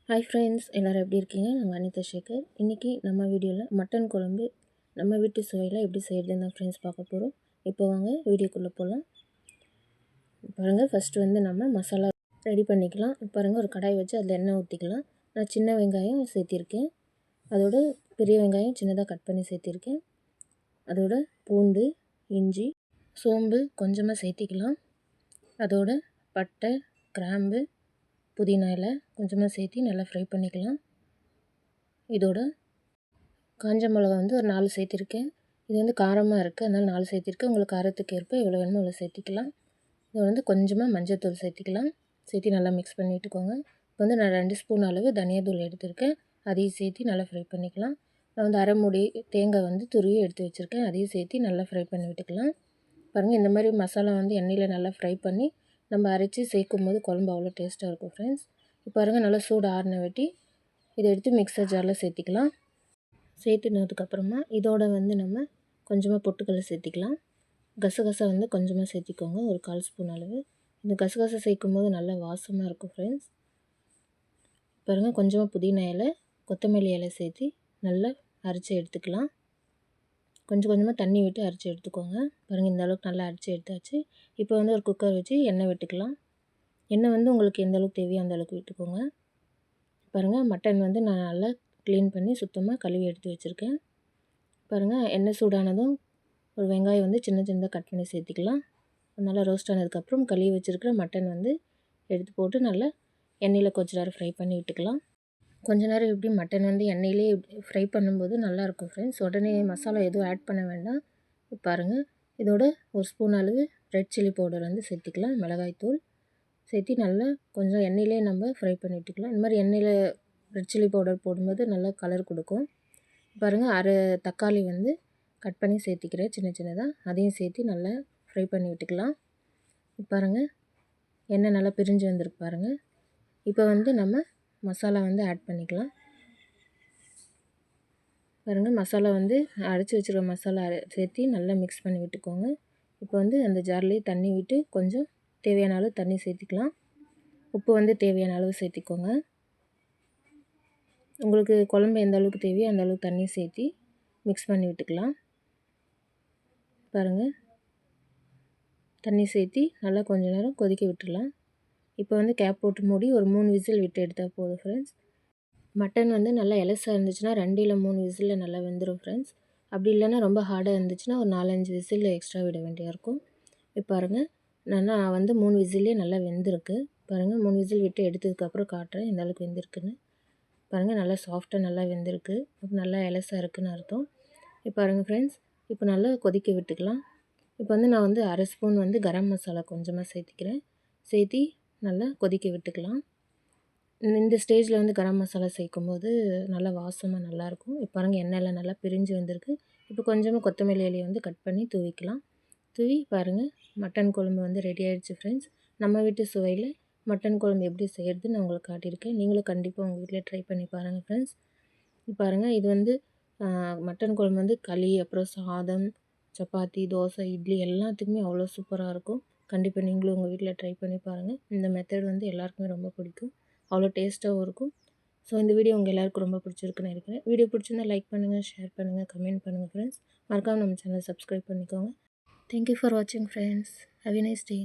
Hi friends, எல்லோரும் எப்படி இருக்கீங்க? நான் அனிதா சேகர். இன்றைக்கி நம்ம வீடியோவில் மட்டன் குழம்பு நம்ம வீட்டு சுவையில் எப்படி செய்கிறதுன்னு தான் ஃப்ரெண்ட்ஸ் பார்க்க போகிறோம். இப்போ வாங்க வீடியோக்குள்ளே போகலாம். பாருங்கள், ஃபஸ்ட்டு வந்து நம்ம மசாலா ரெடி பண்ணிக்கலாம். பாருங்கள், ஒரு கடாய் வச்சு அதில் எண்ணெய் ஊற்றிக்கலாம். நான் சின்ன வெங்காயம் சேர்த்திருக்கேன். அதோட பெரிய வெங்காயம் சின்னதாக கட் பண்ணி சேர்த்திருக்கேன். அதோட பூண்டு, இஞ்சி, சோம்பு கொஞ்சமாக சேர்த்திக்கலாம். அதோட பட்டை, கிராம்பு, புதினா இலை கொஞ்சமாக சேர்த்து நல்லா ஃப்ரை பண்ணிக்கலாம். இதோட காஞ்ச மிளகா வந்து ஒரு 4 சேர்த்திருக்கேன். இது வந்து காரமாக இருக்குது, அதனால் 4 சேர்த்திருக்கேன். உங்களுக்கு காரத்துக்கு ஏற்ப எவ்வளோ வேணுமோ அவ்வளோ சேர்த்திக்கலாம். இதை வந்து கொஞ்சமாக மஞ்சள்தூள் சேர்த்திக்கலாம். சேர்த்து நல்லா மிக்ஸ் பண்ணி விட்டுக்கோங்க. இப்போ வந்து நான் 2 ஸ்பூன் அளவு தனியாத்தூள் எடுத்திருக்கேன். அதையும் சேர்த்து நல்லா ஃப்ரை பண்ணிக்கலாம். நான் வந்து அரை மூடி தேங்காய் வந்து துருவி எடுத்து வச்சுருக்கேன். அதையும் சேர்த்து நல்லா ஃப்ரை பண்ணி விட்டுக்கலாம். பாருங்கள், இந்த மாதிரி மசாலா வந்து எண்ணெயில் நல்லா ஃப்ரை பண்ணி நம்ம அரைச்சி சேர்க்கும் போது குழம்பு அவ்வளோ டேஸ்ட்டாக இருக்கும் ஃப்ரெண்ட்ஸ். இப்போ பாருங்கள், நல்லா சூடு ஆறின வெட்டி இதை எடுத்து மிக்சர் ஜாரில் சேர்த்திக்கலாம். சேர்த்துனதுக்கப்புறமா இதோட வந்து நம்ம கொஞ்சமாக பொட்டுக்கடலை சேர்த்திக்கலாம். கசகசா வந்து கொஞ்சமாக சேர்த்திக்கோங்க, ஒரு 1/4 ஸ்பூன் அளவு. இந்த கசகசா சேர்க்கும் போது நல்லா வாசமாக இருக்கும் ஃப்ரெண்ட்ஸ். பாருங்கள், கொஞ்சமாக புதினா இலை, கொத்தமல்லி இலை சேர்த்து நல்லா அரைச்சி எடுத்துக்கலாம். கொஞ்சம் கொஞ்சமாக தண்ணி விட்டு அரைச்சி எடுத்துக்கோங்க. பாருங்கள், இந்த அளவுக்கு நல்லா அரைச்சி எடுத்தாச்சு. இப்போ வந்து ஒரு குக்கர் வச்சு எண்ணெய் விட்டுக்கலாம். எண்ணெய் வந்து உங்களுக்கு எந்த அளவுக்கு தேவையோ அந்த அளவுக்கு விட்டுக்கோங்க. பாருங்கள், மட்டன் வந்து நான் நல்லா க்ளீன் பண்ணி சுத்தமாக கழுவி எடுத்து வச்சுருக்கேன். பாருங்கள், எண்ணெய் சூடானதும் ஒரு வெங்காயம் வந்து சின்ன சின்னதாக கட் பண்ணி சேர்த்திக்கலாம். நல்லா ரோஸ்ட் ஆனதுக்கப்புறம் கழுவி வச்சுருக்கிற மட்டன் வந்து எடுத்து போட்டு நல்லா எண்ணெயில் கொஞ்சம் நேரம் ஃப்ரை பண்ணி விட்டுக்கலாம். கொஞ்ச நேரம் இப்படி மட்டன் வந்து எண்ணெயிலே ஃப்ரை பண்ணும்போது நல்லாயிருக்கும் ஃப்ரெண்ட்ஸ். உடனே மசாலா எதுவும் ஆட் பண்ண வேண்டாம். பாருங்கள், இதோட ஒரு ஸ்பூன் அளவு ரெட் சில்லி பவுடர் வந்து சேர்த்திக்கலாம், மிளகாய்த்தூள் சேர்த்து நல்லா கொஞ்சம் எண்ணெயிலே நம்ம ஃப்ரை பண்ணி விட்டுக்கலாம். இந்த மாதிரி எண்ணெயில் ரெட் சில்லி பவுடர் போடும்போது நல்லா கலர் கொடுக்கும். பாருங்கள், அரை தக்காளி வந்து கட் பண்ணி சேர்த்திக்கிறேன் சின்ன சின்னதாக. அதையும் சேர்த்து நல்லா ஃப்ரை பண்ணி விட்டுக்கலாம். பாருங்கள், எண்ணெய் நல்லா பிரிஞ்சு வந்துருக்கு பாருங்கள். இப்போ வந்து நம்ம மசாலா வந்து ஆட் பண்ணிக்கலாம். பாருங்கள், மசாலா வந்து அரைச்சி வச்சுருக்க மசாலா சேர்த்து நல்லா மிக்ஸ் பண்ணி விட்டுக்கோங்க. இப்போ வந்து அந்த ஜார்லேயே தண்ணி விட்டு கொஞ்சம் தேவையான அளவு தண்ணி சேர்த்திக்கலாம். உப்பு வந்து தேவையான அளவு சேர்த்திக்கோங்க. உங்களுக்கு குழம்பு எந்த அளவுக்கு தேவையோ அந்த அளவுக்கு தண்ணி சேர்த்தி மிக்ஸ் பண்ணி விட்டுக்கலாம். பாருங்கள், தண்ணி சேர்த்தி நல்லா கொஞ்சம் நேரம் கொதிக்க விட்டுடலாம். இப்போ வந்து கேப் போட்டு மூடி ஒரு 3 விசில் விட்டு எடுத்தால் போதும் ஃப்ரெண்ட்ஸ். மட்டன் வந்து நல்லா எலசாக இருந்துச்சுன்னா 2 இல்லை 3 விசிலில் நல்லா வெந்துடும் ஃப்ரெண்ட்ஸ். அப்படி இல்லைன்னா ரொம்ப ஹார்டாக இருந்துச்சுன்னா ஒரு 4-5 விசில் எக்ஸ்ட்ரா விட வேண்டியா இருக்கும். இப்போ பாருங்கள், நான் வந்து 3 விசிலே நல்லா வெந்திருக்கு. பாருங்கள், 3 விசில் விட்டு எடுத்ததுக்கப்புறம் காட்டுறேன் எந்த அளவுக்கு வெந்திருக்குன்னு. பாருங்கள், நல்லா சாஃப்டாக நல்லா வெந்திருக்கு. அப்போ நல்லா எலசாக இருக்குதுன்னு அர்த்தம். இப்போ பாருங்கள் ஃப்ரெண்ட்ஸ், இப்போ நல்லா கொதிக்க விட்டுக்கலாம். இப்போ வந்து நான் வந்து அரை ஸ்பூன் வந்து கரம் மசாலா கொஞ்சமாக சேர்த்திக்கிறேன். சேர்த்தி நல்லா கொதிக்க விட்டுக்கலாம். இந்த ஸ்டேஜில் வந்து கரம் மசாலா சேர்க்கும்போது நல்லா வாசமாக நல்லாயிருக்கும். இப்போ பாருங்கள், எண்ணெயில் நல்லா பிரிஞ்சு வந்திருக்கு. இப்போ கொஞ்சமாக கொத்தமல்லி இலையை வந்து கட் பண்ணி தூவிக்கலாம். தூவி பாருங்கள், மட்டன் குழம்பு வந்து ரெடி ஆகிடுச்சு ஃப்ரெண்ட்ஸ். நம்ம வீட்டு சுவையில் மட்டன் குழம்பு எப்படி செய்கிறதுன்னு நான் உங்களுக்கு காட்டியிருக்கேன். நீங்களும் கண்டிப்பாக உங்கள் வீட்டில் ட்ரை பண்ணி பாருங்கள் ஃப்ரெண்ட்ஸ். பாருங்கள், இது வந்து மட்டன் குழம்பு வந்து களி, அப்புறம் சாதம், சப்பாத்தி, தோசை, இட்லி எல்லாத்துக்குமே அவ்வளோ சூப்பராக இருக்கும். கண்டிப்பாக நீங்களும் உங்கள் வீட்டில் ட்ரை பண்ணி பாருங்கள். இந்த மெத்தட் வந்து எல்லாருக்குமே ரொம்ப பிடிக்கும், அவ்வளோ டேஸ்ட்டாகவும் இருக்கும். ஸோ இந்த வீடியோ உங்கள் எல்லாருக்கும் ரொம்ப பிடிச்சிருக்குன்னு நினைக்கிறேன். வீடியோ பிடிச்சிருந்தால் லைக் பண்ணுங்கள், ஷேர் பண்ணுங்கள், கமெண்ட் பண்ணுங்கள் ஃப்ரெண்ட்ஸ். மறக்காமல் நம்ம சேனலை சப்ஸ்கிரைப் பண்ணிக்கோங்க. தேங்க்யூ ஃபார் வாட்சிங் friends. Have a nice day.